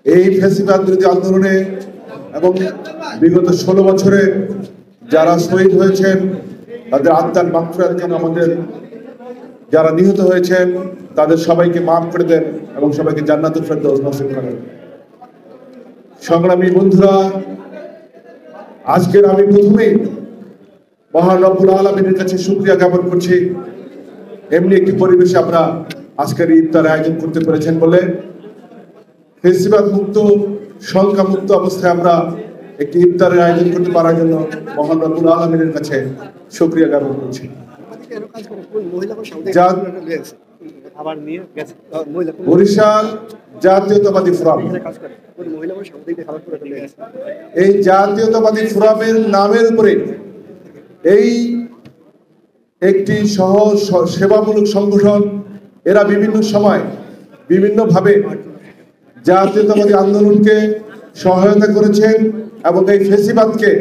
এই ফ্যাসিবাদ বিরোধী আন্দোলনে এবং বিগত 16 বছরে যারা শহীদ হয়েছেন তাদের আত্মার মাগফিরাতের জন্য আমাদের যারা নিহত হয়েছেন তাদের সবাইকে মাফ করে দেন এবং সবাইকে জান্নাতুল ফেরদৌস নসিব করেন। সংগ্রামী বন্ধুরা, আজকের আমি প্রথমেই মহান রব্বুল আলামিনের কাছে শুকরিয়া জ্ঞাপন করছি। এমনি একটি পরিবেশে আমরা আজকের ইফতার আয়োজন করতে পেরেছেন বলে, ফেসিবাদ মুক্ত, সংখ্যা মুক্ত অবস্থায় আমরা একটি ইফতারের আয়োজন করতে পারার জন্য মহান রব্বুল আলামিনের কাছে শুকরিয়া জ্ঞাপন করছি। বরিশাল জাতীয়তাবাদী ফোরাম, এই জাতীয়তাবাদী ফোরামের নামের উপরে এই একটি সহজ সেবামূলক সংগঠন, এরা বিভিন্ন সময় বিভিন্নভাবে জাতীয়তাবাদী আন্দোলনকে সহায়তা করেছেন এবং এই ফ্যাসিবাদকে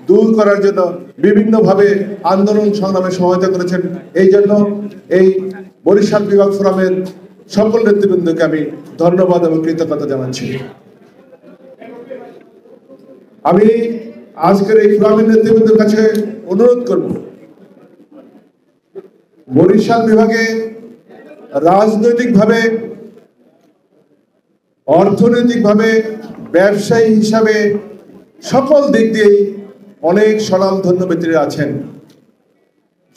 দূর করার জন্য বিভিন্নভাবে আন্দোলন সংগ্রামে সহায়তা করেছেন। এই জন্য এই বরিশাল বিভাগ ফোরামের সকল নেতৃবৃন্দকে আমি ধন্যবাদ এবং কৃতজ্ঞতা জানাচ্ছি। আমি আজকের এই ফোরামের নেতৃবৃন্দের কাছে অনুরোধ করব, বরিশাল বিভাগে রাজনৈতিকভাবে, অর্থনৈতিকভাবে, ব্যবসায়ী হিসাবে সকল দিক দিয়েই অনেক স্বনামধন্য ব্যক্তিরা আছেন।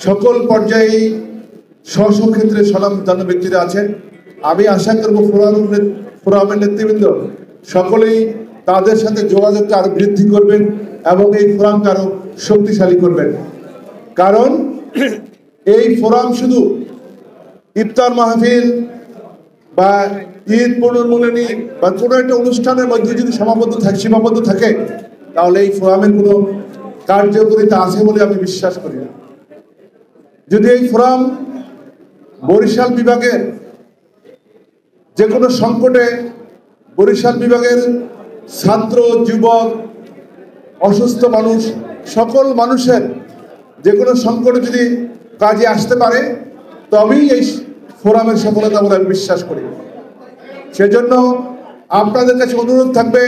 সকল পর্যায়ে স্ব ক্ষেত্রে স্বনামধন্য ব্যক্তিরা আছেন। আমি আশা করব ফোরামের নেতৃবৃন্দ সকলেই তাদের সাথে যোগাযোগকে আরো বৃদ্ধি করবেন এবং এই ফোরামকে আরো শক্তিশালী করবেন। কারণ এই ফোরাম শুধু ইফতার মাহফিল বা ঈদ পুনর্মিলনী বা কোনো একটা অনুষ্ঠানের মধ্যে যদি সীমাবদ্ধ থাকে তাহলে এই ফোরামের কোনো কার্যকারিতা আছে বলে আমি বিশ্বাস করি না। যদি এই ফোরাম বরিশাল বিভাগের যে কোনো সংকটে, বরিশাল বিভাগের ছাত্র, যুবক, অসুস্থ মানুষ, সকল মানুষের যে কোনো সংকটে যদি কাজে আসতে পারে তবেই এই ফোরামের সফলতা বলে আমি বিশ্বাস করি। সেজন্য আপনাদের কাছে অনুরোধ থাকবে,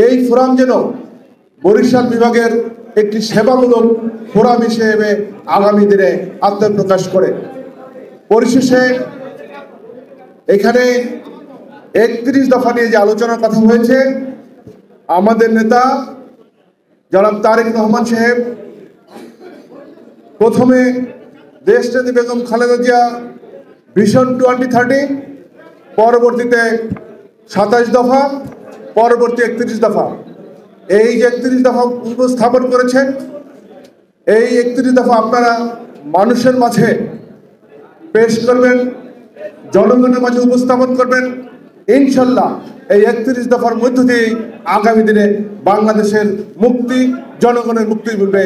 এই ফোরাম যেন বরিশাল বিভাগের একটি সেবামূলক ফোরাম হিসেবে আগামী দিনে আত্মপ্রকাশ করে। পরিশেষে এখানে 31 দফা নিয়ে যে আলোচনার কথা হয়েছে, আমাদের নেতা জনাব তারেক রহমান সাহেব প্রথমে দেশনেত্রী বেগম খালেদা জিয়া ভিশন 2030, পরবর্তীতে 27 দফা, পরবর্তী 31 দফা, এই যে 31 দফা উপস্থাপন করেছেন, এই 31 দফা আপনারা মানুষের মাঝে পেশ করবেন, জনগণের মাঝে উপস্থাপন করবেন। ইনশাল্লাহ এই 31 দফার মধ্য দিয়ে আগামী দিনে বাংলাদেশের মুক্তি, জনগণের মুক্তি মিলবে।